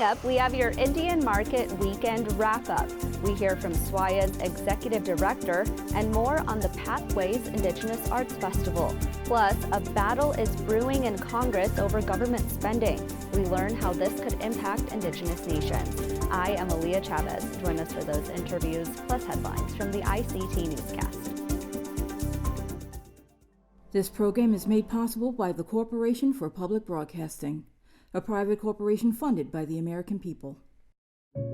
Coming up, we have your Indian Market Weekend Wrap-Up. We hear from SWAYA's Executive Director and more on the Pathways Indigenous Arts Festival. Plus, a battle is brewing in Congress over government spending. We learn how this could impact Indigenous nations. I am Aaliyah Chavez. Join us for those interviews, plus headlines from the ICT Newscast. This program is made possible by the Corporation for Public Broadcasting, a private corporation funded by the American people.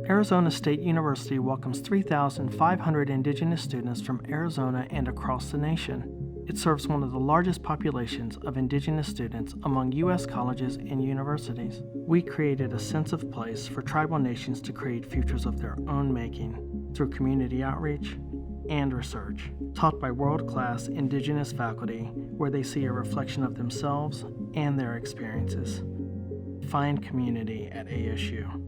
Arizona State University welcomes 3,500 Indigenous students from Arizona and across the nation. It serves one of the largest populations of Indigenous students among U.S. colleges and universities. We created a sense of place for tribal nations to create futures of their own making through community outreach and research, taught by world-class Indigenous faculty where they see a reflection of themselves and their experiences. Find community at ASU.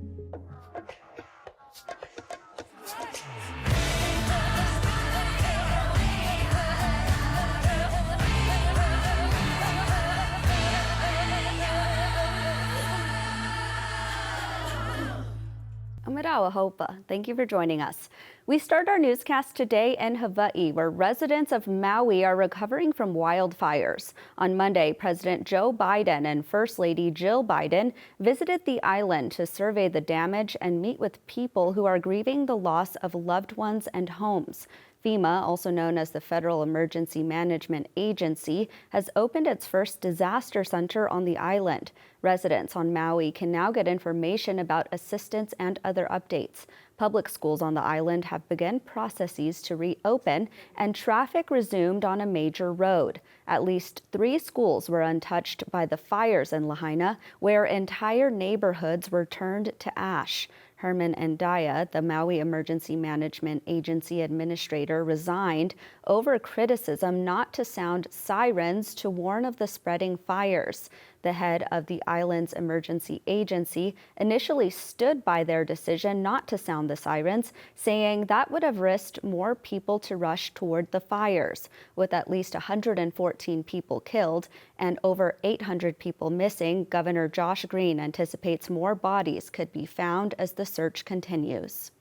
Thank you for joining us. We start our newscast today in Hawaii, where residents of Maui are recovering from wildfires. On Monday, President Joe Biden and First Lady Jill Biden visited the island to survey the damage and meet with people who are grieving the loss of loved ones and homes. FEMA, also known as the Federal Emergency Management Agency, has opened its first disaster center on the island. Residents on Maui can now get information about assistance and other updates. Public schools on the island have begun processes to reopen, and traffic resumed on a major road. At least 3 schools were untouched by the fires in Lahaina, where entire neighborhoods were turned to ash. Herman Andaya, the Maui Emergency Management Agency administrator, resigned over criticism not to sound sirens to warn of the spreading fires. The head of the island's emergency agency initially stood by their decision not to sound the sirens, saying that would have risked more people to rush toward the fires. With at least 114 people killed and over 800 people missing, Governor Josh Green anticipates more bodies could be found as the search continues.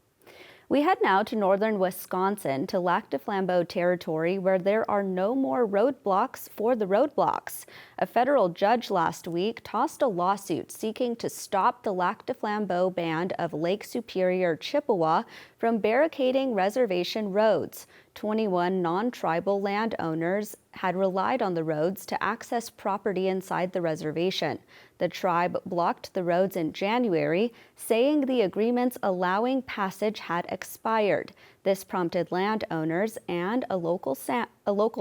We head now to northern Wisconsin, to Lac du Flambeau territory, where there are no more roadblocks for the roadblocks. A federal judge last week tossed a lawsuit seeking to stop the Lac du Flambeau Band of Lake Superior, Chippewa from barricading reservation roads. 21 non-tribal landowners had relied on the roads to access property inside the reservation. The tribe blocked the roads in January, saying the agreements allowing passage had expired. This prompted landowners and a local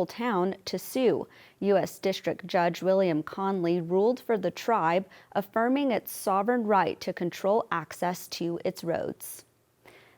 town to sue. U.S. District Judge William Conley ruled for the tribe, affirming its sovereign right to control access to its roads.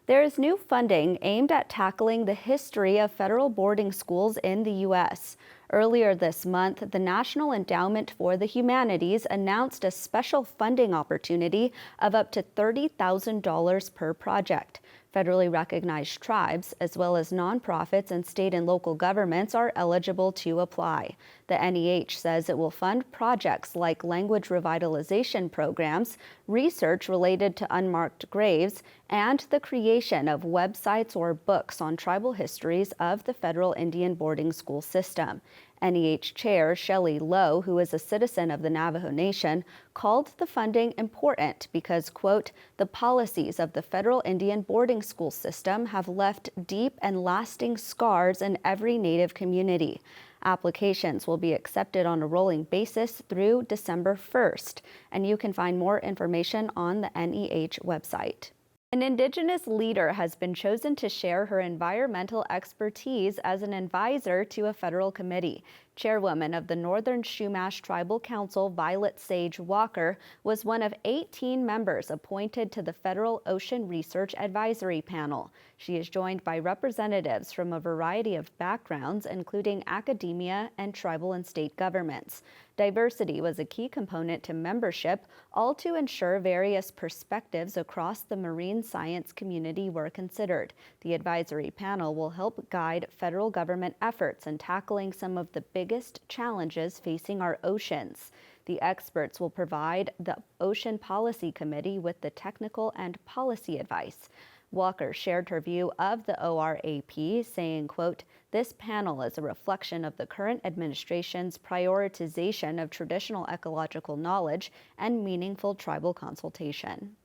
There is new funding aimed at tackling the history of federal boarding schools in the U.S. Earlier this month, the National Endowment for the Humanities announced a special funding opportunity of up to $30,000 per project. Federally recognized tribes, as well as nonprofits and state and local governments, are eligible to apply. The NEH says it will fund projects like language revitalization programs, research related to unmarked graves, and the creation of websites or books on tribal histories of the federal Indian boarding school system. NEH Chair Shelley Lowe, who is a citizen of the Navajo Nation, called the funding important because, quote, the policies of the federal Indian boarding school system have left deep and lasting scars in every Native community. Applications will be accepted on a rolling basis through December 1st, and you can find more information on the NEH website. An Indigenous leader has been chosen to share her environmental expertise as an advisor to a federal committee. Chairwoman of the Northern Chumash Tribal Council, Violet Sage Walker, was one of 18 members appointed to the Federal Ocean Research Advisory Panel. She is joined by representatives from a variety of backgrounds, including academia and tribal and state governments. Diversity was a key component to membership, all to ensure various perspectives across the marine science community were considered. The advisory panel will help guide federal government efforts in tackling some of the biggest challenges facing our oceans. The experts will provide the Ocean Policy Committee with the technical and policy advice. Walker shared her view of the ORAP, saying, quote, "This panel is a reflection of the current administration's prioritization of traditional ecological knowledge and meaningful tribal consultation."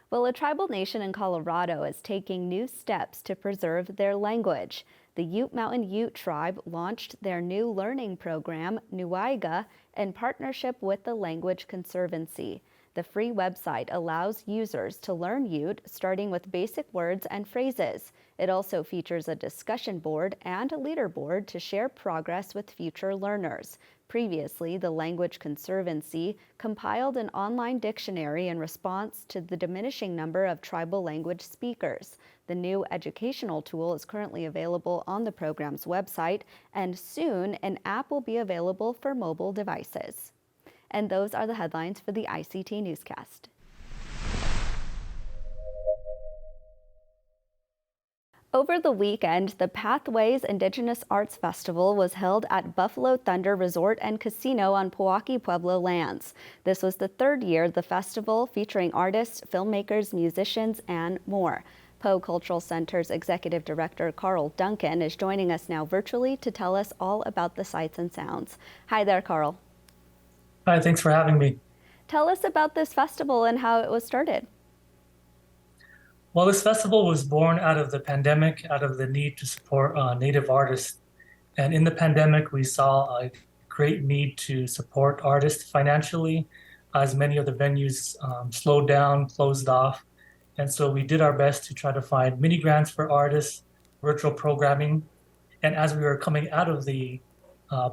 Well, a tribal nation in Colorado is taking new steps to preserve their language. The Ute Mountain Ute tribe launched their new learning program, Nuaiga, in partnership with the Language Conservancy. The free website allows users to learn Ute, starting with basic words and phrases. It also features a discussion board and a leaderboard to share progress with future learners. Previously, the Language Conservancy compiled an online dictionary in response to the diminishing number of tribal language speakers. The new educational tool is currently available on the program's website, and soon an app will be available for mobile devices. And those are the headlines for the ICT Newscast. Over the weekend, the Pathways Indigenous Arts Festival was held at Buffalo Thunder Resort and Casino on Pojoaque Pueblo lands. This was the third year the festival, featuring artists, filmmakers, musicians, and more. Poe Cultural Center's Executive Director Carl Duncan is joining us now virtually to tell us all about the sights and sounds. Hi there, Carl. Hi, thanks for having me. Tell us about this festival and how it was started. Well, this festival was born out of the pandemic, out of the need to support Native artists. And in the pandemic, we saw a great need to support artists financially, as many of the venues slowed down, closed off. And so we did our best to try to find mini grants for artists, virtual programming. And as we were coming out of the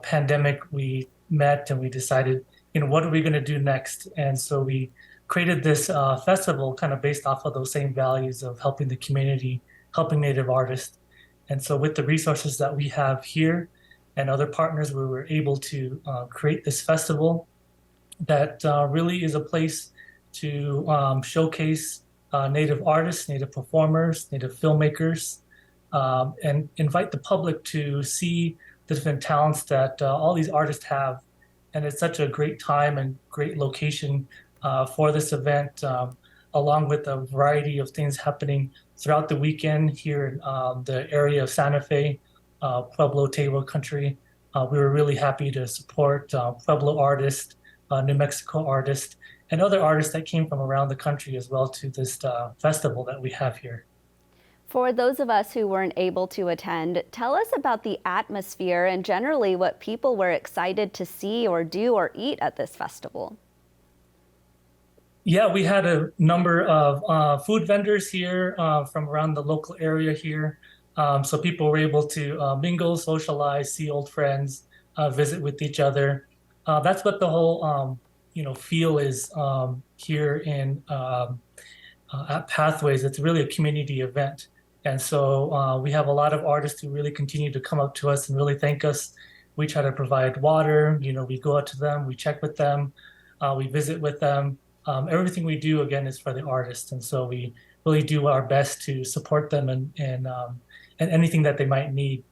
pandemic, we met and we decided, what are we going to do next? And so we created this festival kind of based off of those same values of helping the community, helping Native artists. And so with the resources that we have here and other partners, we were able to create this festival that really is a place to showcase Native artists, Native performers, Native filmmakers, and invite the public to see the different talents that all these artists have. And it's such a great time and great location for this event, along with a variety of things happening throughout the weekend here in the area of Santa Fe, Pueblo, Table country. We were really happy to support Pueblo artists, New Mexico artists, and other artists that came from around the country as well to this festival that we have here. For those of us who weren't able to attend, tell us about the atmosphere and generally what people were excited to see or do or eat at this festival. Yeah, we had a number of food vendors here from around the local area here. So people were able to mingle, socialize, see old friends, visit with each other. That's what the whole feel is here in at Pathways. It's really a community event. And so we have a lot of artists who really continue to come up to us and really thank us. We try to provide water, we go out to them, we check with them, we visit with them. Everything we do, again, is for the artists. And so we really do our best to support them and anything that they might need.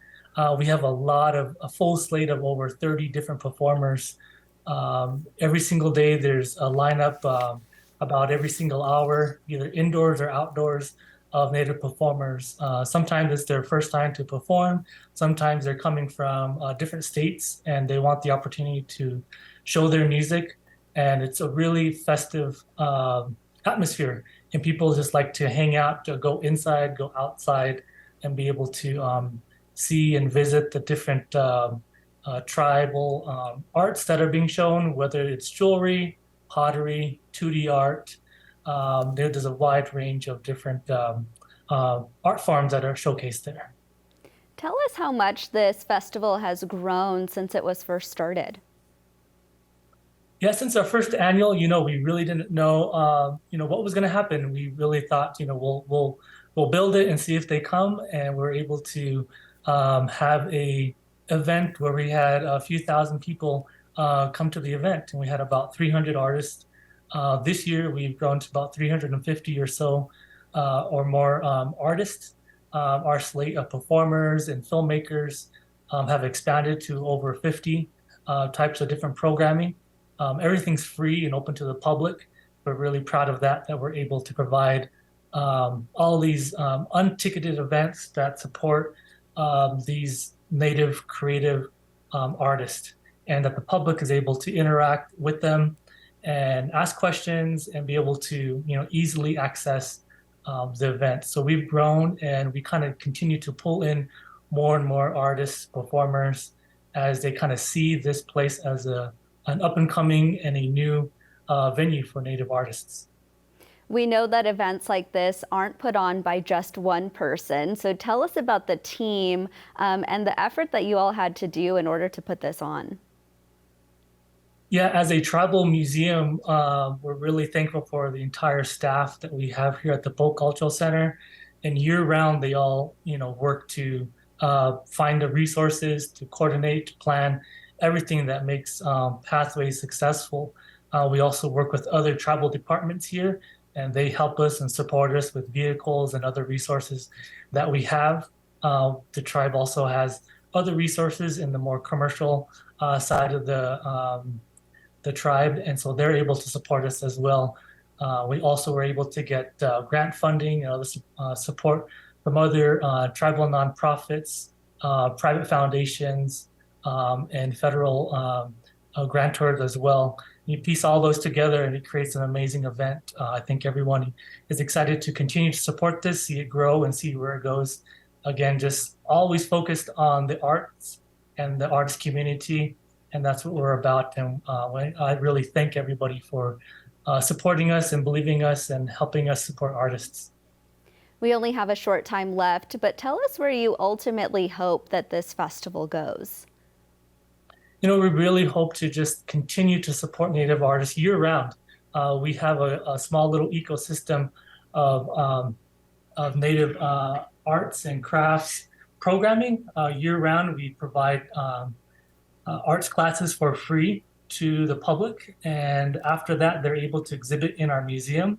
We have a full slate of over 30 different performers. Every single day, there's a lineup about every single hour, either indoors or outdoors, of Native performers. Sometimes it's their first time to perform. Sometimes they're coming from different states and they want the opportunity to show their music. And it's a really festive atmosphere. And people just like to hang out, to go inside, go outside, and be able to see and visit the different tribal arts that are being shown, whether it's jewelry, pottery, 2D art. There's a wide range of different art forms that are showcased there. Tell us how much this festival has grown since it was first started. Yeah, since our first annual, we really didn't know, what was going to happen. We really thought, we'll build it and see if they come, and we're able to have a event where we had a few thousand people come to the event, and we had about 300 artists. This year, we've grown to about 350 or so or more artists. Our slate of performers and filmmakers have expanded to over 50 types of different programming. Everything's free and open to the public. We're really proud of that we're able to provide all these unticketed events that support these Native creative artists, and that the public is able to interact with them and ask questions and be able to, easily access the event. So we've grown, and we kind of continue to pull in more and more artists, performers, as they kind of see this place as an up and coming and a new venue for Native artists. We know that events like this aren't put on by just one person. So tell us about the team and the effort that you all had to do in order to put this on. Yeah, as a tribal museum, we're really thankful for the entire staff that we have here at the Folk Cultural Center. And year-round, they all, work to find the resources, to coordinate, to plan everything that makes Pathways successful. We also work with other tribal departments here, and they help us and support us with vehicles and other resources that we have. The tribe also has other resources in the more commercial side of the tribe, and so they're able to support us as well. We also were able to get grant funding and other support from other tribal nonprofits, private foundations, and federal grantors as well. You piece all those together and it creates an amazing event. I think everyone is excited to continue to support this, see it grow, and see where it goes. Again, just always focused on the arts and the arts community, and that's what we're about. And I really thank everybody for supporting us and believing us and helping us support artists. We only have a short time left, but tell us where you ultimately hope that this festival goes. We really hope to just continue to support Native artists year-round. We have a small little ecosystem of Native arts and crafts programming. Year-round, we provide arts classes for free to the public, and after that, they're able to exhibit in our museum,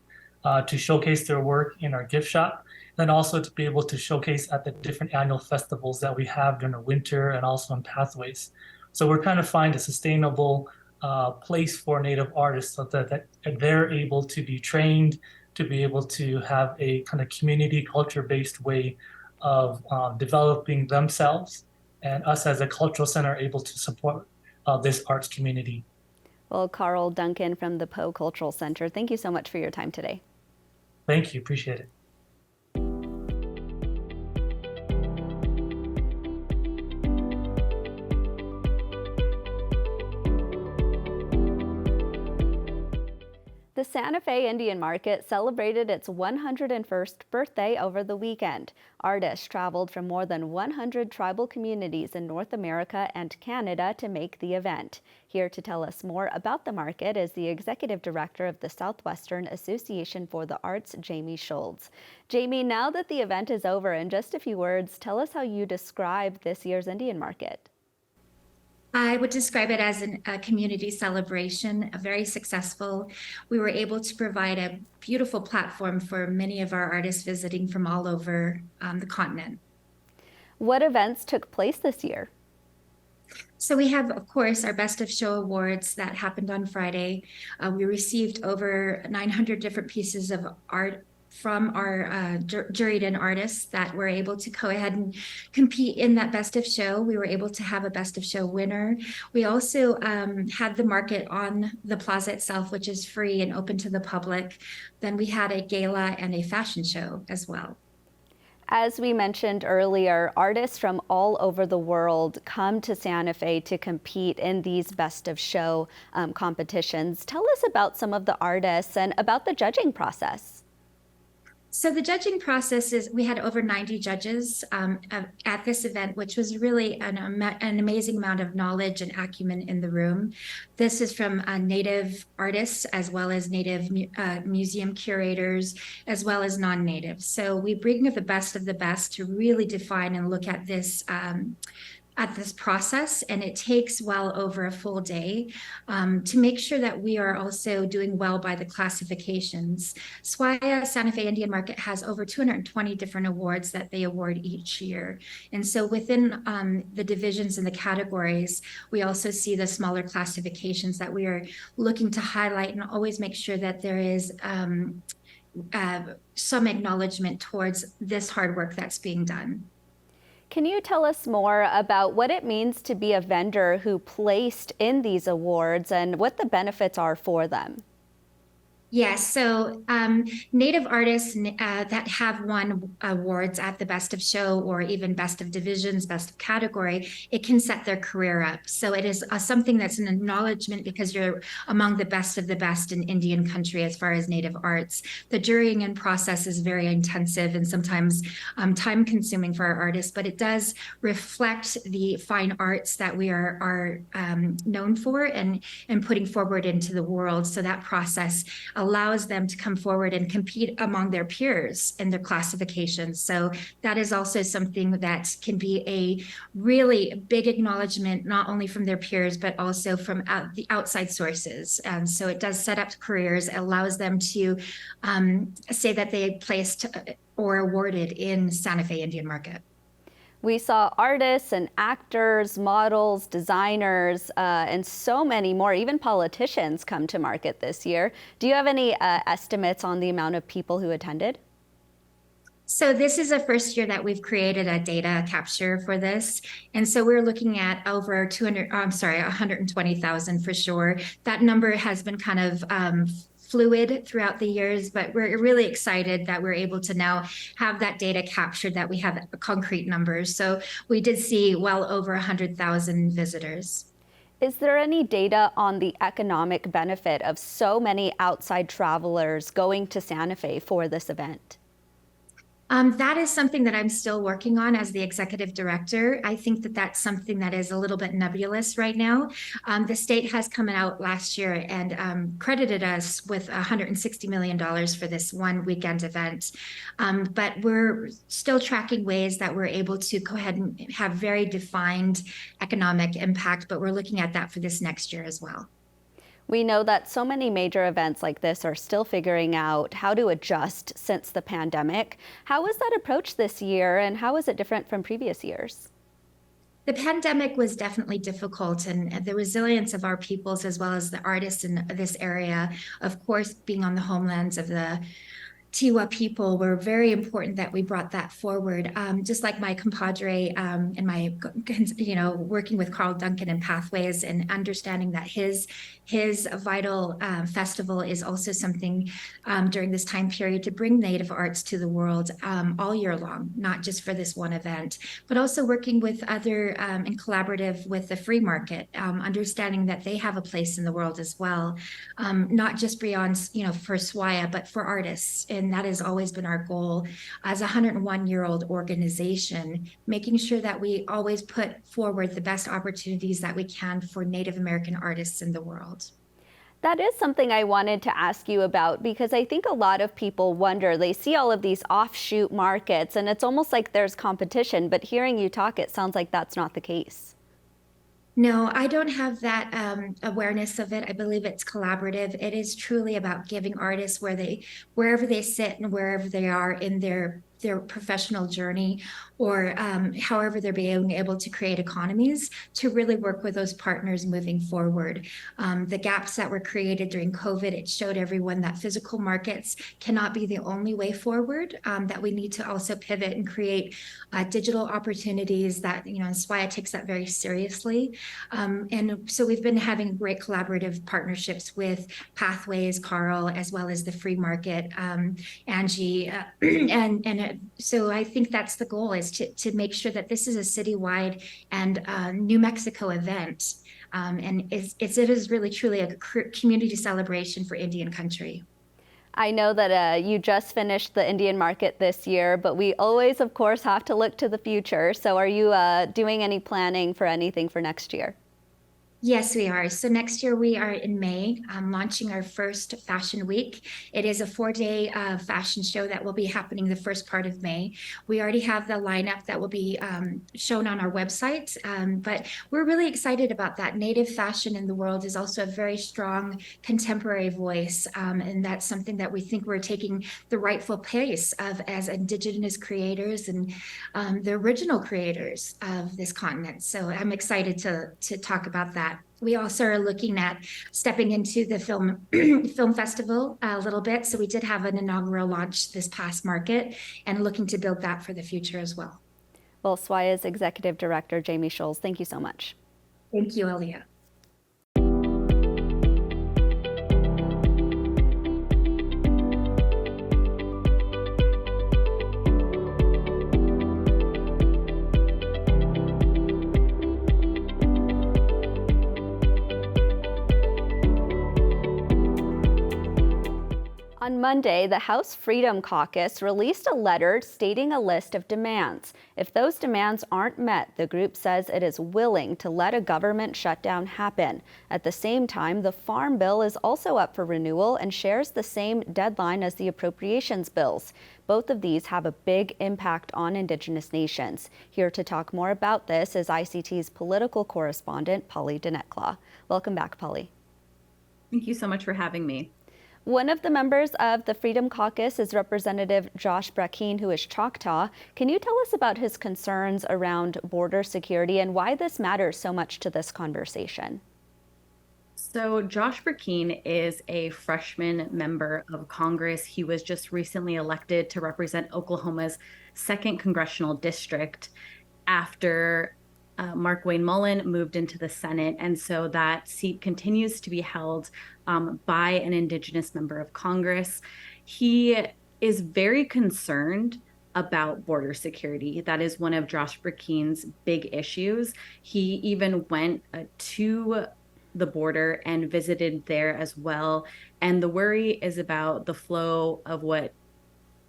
to showcase their work in our gift shop, and also to be able to showcase at the different annual festivals that we have during the winter and also in Pathways. So we're trying to find a sustainable place for Native artists so that they're able to be trained, to be able to have a kind of community culture-based way of developing themselves, and us as a cultural center are able to support this arts community. Well, Carl Duncan from the Poe Cultural Center, thank you so much for your time today. Thank you, appreciate it. The Santa Fe Indian Market celebrated its 101st birthday over the weekend. Artists traveled from more than 100 tribal communities in North America and Canada to make the event. Here to tell us more about the market is the Executive Director of the Southwestern Association for the Arts, Jamie Schultz. Jamie, now that the event is over, in just a few words, tell us how you describe this year's Indian Market. I would describe it as a community celebration, a very successful. We were able to provide a beautiful platform for many of our artists visiting from all over the continent. What events took place this year? So we have, of course, our Best of Show awards that happened on Friday. We received over 900 different pieces of art from our juried in artists that were able to go ahead and compete in that Best of Show. We were able to have a Best of Show winner. We also had the market on the plaza itself, which is free and open to the public. Then we had a gala and a fashion show as well. As we mentioned earlier, artists from all over the world come to Santa Fe to compete in these Best of Show competitions. Tell us about some of the artists and about the judging process. So the judging process is, we had over 90 judges at this event, which was really an amazing amount of knowledge and acumen in the room. This is from Native artists, as well as Native museum curators, as well as non-Native. So we bring the best of the best to really define and look at this at this process, and it takes well over a full day to make sure that we are also doing well by the classifications. SWAIA Santa Fe Indian Market has over 220 different awards that they award each year. And so within the divisions and the categories, we also see the smaller classifications that we are looking to highlight and always make sure that there is some acknowledgement towards this hard work that's being done. Can you tell us more about what it means to be a vendor who placed in these awards and what the benefits are for them? Yes, so Native artists that have won awards at the Best of Show or even Best of Divisions, Best of Category, it can set their career up. So it is something that's an acknowledgement because you're among the best of the best in Indian country as far as Native arts. The jurying and process is very intensive and sometimes time consuming for our artists, but it does reflect the fine arts that we are known for and putting forward into the world. So that process allows them to come forward and compete among their peers in their classifications. So that is also something that can be a really big acknowledgement, not only from their peers, but also from the outside sources. So it does set up careers, it allows them to say that they placed or awarded in Santa Fe Indian Market. We saw artists and actors, models, designers, and so many more, even politicians come to market this year. Do you have any estimates on the amount of people who attended? So this is the first year that we've created a data capture for this. And so we're looking at over 120,000 for sure. That number has been kind of fluid throughout the years, but we're really excited that we're able to now have that data captured, that we have concrete numbers. So we did see well over 100,000 visitors. Is there any data on the economic benefit of so many outside travelers going to Santa Fe for this event? That is something that I'm still working on as the executive director. I think that that's something that is a little bit nebulous right now. The state has come out last year and credited us with $160 million for this one weekend event. But we're still tracking ways that we're able to go ahead and have very defined economic impact, but we're looking at that for this next year as well. We know that so many major events like this are still figuring out how to adjust since the pandemic. How was that approach this year, and how is it different from previous years? The pandemic was definitely difficult, and the resilience of our peoples as well as the artists in this area, of course, being on the homelands of the Tiwa people, were very important that we brought that forward. Just like my compadre and my, working with Carl Duncan and Pathways and understanding that his vital festival is also something during this time period to bring Native arts to the world all year long, not just for this one event, but also working with other and collaborative with the free market, understanding that they have a place in the world as well, not just beyond, for SWAIA, but for artists. And that has always been our goal as a 101-year-old organization, making sure that we always put forward the best opportunities that we can for Native American artists in the world. That is something I wanted to ask you about, because I think a lot of people wonder, they see all of these offshoot markets and it's almost like there's competition, but hearing you talk, it sounds like that's not the case. No, I don't have that awareness of it. I believe it's collaborative. It is truly about giving artists wherever they sit and wherever they are in their professional journey, or however they're being able to create economies, to really work with those partners moving forward. The gaps that were created during COVID, it showed everyone that physical markets cannot be the only way forward, that we need to also pivot and create digital opportunities that, SWAIA takes that very seriously. And so we've been having great collaborative partnerships with Pathways, Carl, as well as the free market, Angie, so I think that's the goal, is to make sure that this is a citywide and New Mexico event. And it is really truly a community celebration for Indian country. I know that you just finished the Indian market this year, but we always, of course, have to look to the future. So are you doing any planning for anything for next year? Yes, we are. So next year we are in May, launching our first fashion week. It is a 4-day fashion show that will be happening the first part of May. We already have the lineup that will be shown on our website, but we're really excited about that. Native fashion in the world is also a very strong contemporary voice, and that's something that we think we're taking the rightful place of as Indigenous creators and the original creators of this continent. So I'm excited to talk about that. We also are looking at stepping into the film festival a little bit. So we did have an inaugural launch this past market and looking to build that for the future as well. Well, SWAIA's Executive Director, Jamie Scholes, thank you so much. Thank you, Elia. On Monday, the House Freedom Caucus released a letter stating a list of demands. If those demands aren't met, the group says it is willing to let a government shutdown happen. At the same time, the Farm Bill is also up for renewal and shares the same deadline as the appropriations bills. Both of these have a big impact on Indigenous nations. Here to talk more about this is ICT's political correspondent, Polly Denetclaw. Welcome back, Polly. Thank you so much for having me. One of the members of the Freedom Caucus is Representative Josh Brackeen, who is Choctaw. Can you tell us about his concerns around border security and why this matters so much to this conversation? So Josh Brackeen is a freshman member of Congress. He was just recently elected to represent Oklahoma's 2nd congressional district after Mark Wayne Mullen moved into the Senate. And so that seat continues to be held by an Indigenous member of Congress. He is very concerned about border security. That is one of Josh Brackeen's big issues. He even went to the border and visited there as well. And the worry is about the flow of what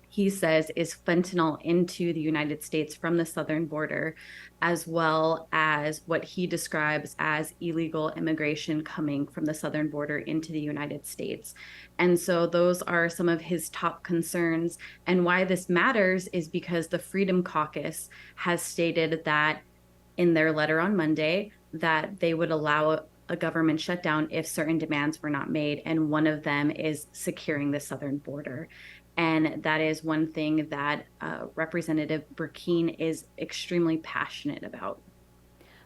he says is fentanyl into the United States from the southern border, as well as what he describes as illegal immigration coming from the southern border into the United States. And so those are some of his top concerns. And why this matters is because the Freedom Caucus has stated that in their letter on Monday that they would allow a government shutdown if certain demands were not made. And one of them is securing the southern border. And that is one thing that Representative Brackeen is extremely passionate about.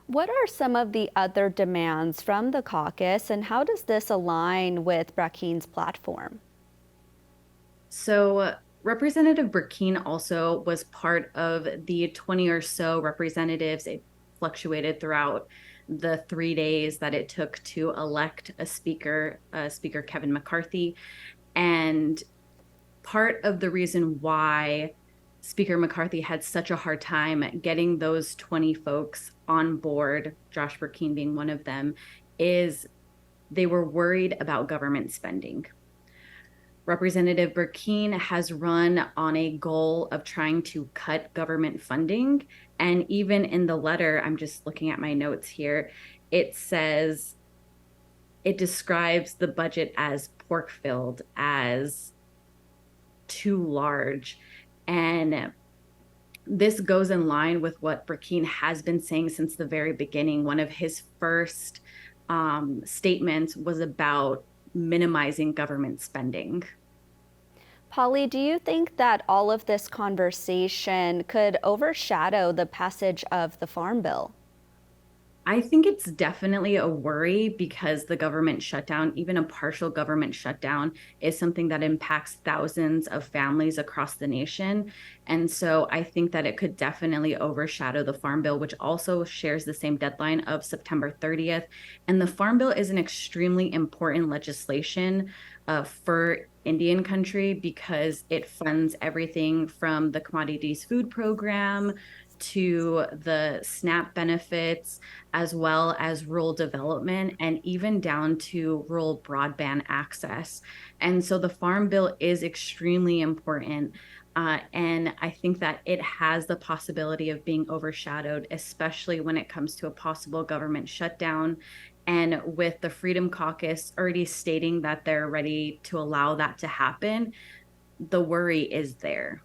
What are some of the other demands from the caucus, and how does this align with Brackeen's platform? So Representative Brackeen also was part of the 20 or so representatives. It fluctuated throughout the 3 days that it took to elect a speaker, Speaker Kevin McCarthy. And part of the reason why Speaker McCarthy had such a hard time getting those 20 folks on board, Josh Brackeen being one of them, is they were worried about government spending. Representative Brackeen has run on a goal of trying to cut government funding. And even in the letter, I'm just looking at my notes here, it says, it describes the budget as pork-filled, as too large. And this goes in line with what Brackeen has been saying since the very beginning. One of his first statements was about minimizing government spending. Polly, do you think that all of this conversation could overshadow the passage of the Farm Bill? I think it's definitely a worry because the government shutdown, even a partial government shutdown, is something that impacts thousands of families across the nation. And so I think that it could definitely overshadow the Farm Bill, which also shares the same deadline of September 30th. And the Farm Bill is an extremely important legislation for Indian country because it funds everything from the Commodities Food Program to the SNAP benefits, as well as rural development, and even down to rural broadband access. And so the Farm Bill is extremely important. And I think that it has the possibility of being overshadowed, especially when it comes to a possible government shutdown. And with the Freedom Caucus already stating that they're ready to allow that to happen, the worry is there.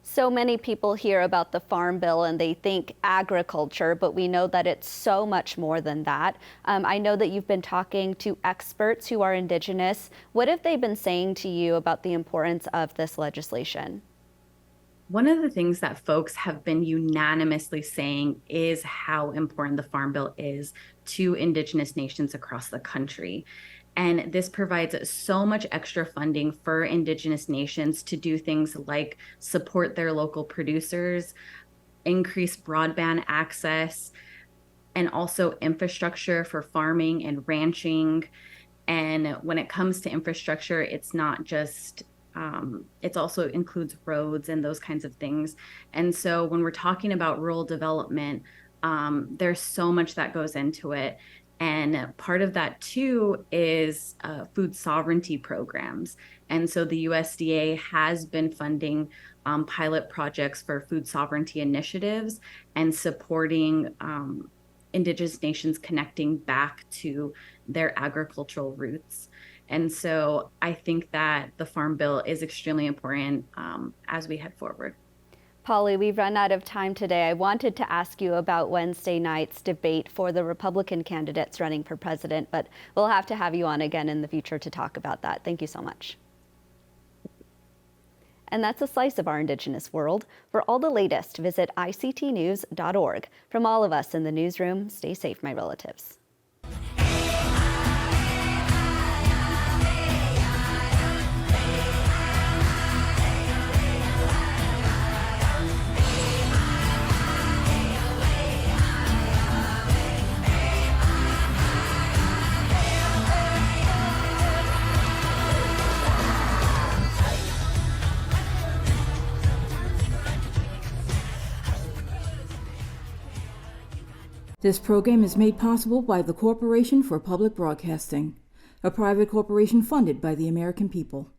So many people hear about the Farm Bill and they think agriculture, but we know that it's so much more than that. I know that you've been talking to experts who are Indigenous. What have they been saying to you about the importance of this legislation? One of the things that folks have been unanimously saying is how important the Farm Bill is to Indigenous nations across the country. And this provides so much extra funding for Indigenous nations to do things like support their local producers, increase broadband access, and also infrastructure for farming and ranching. And when it comes to infrastructure, it's not just it also includes roads and those kinds of things. And so when we're talking about rural development, there's so much that goes into it. And part of that too is food sovereignty programs. And so the USDA has been funding pilot projects for food sovereignty initiatives and supporting Indigenous nations connecting back to their agricultural roots. And so I think that the Farm Bill is extremely important as we head forward. Polly, we've run out of time today. I wanted to ask you about Wednesday night's debate for the Republican candidates running for president, but we'll have to have you on again in the future to talk about that. Thank you so much. And that's a slice of our Indigenous world. For all the latest, visit ictnews.org. From all of us in the newsroom, stay safe, my relatives. This program is made possible by the Corporation for Public Broadcasting, a private corporation funded by the American people.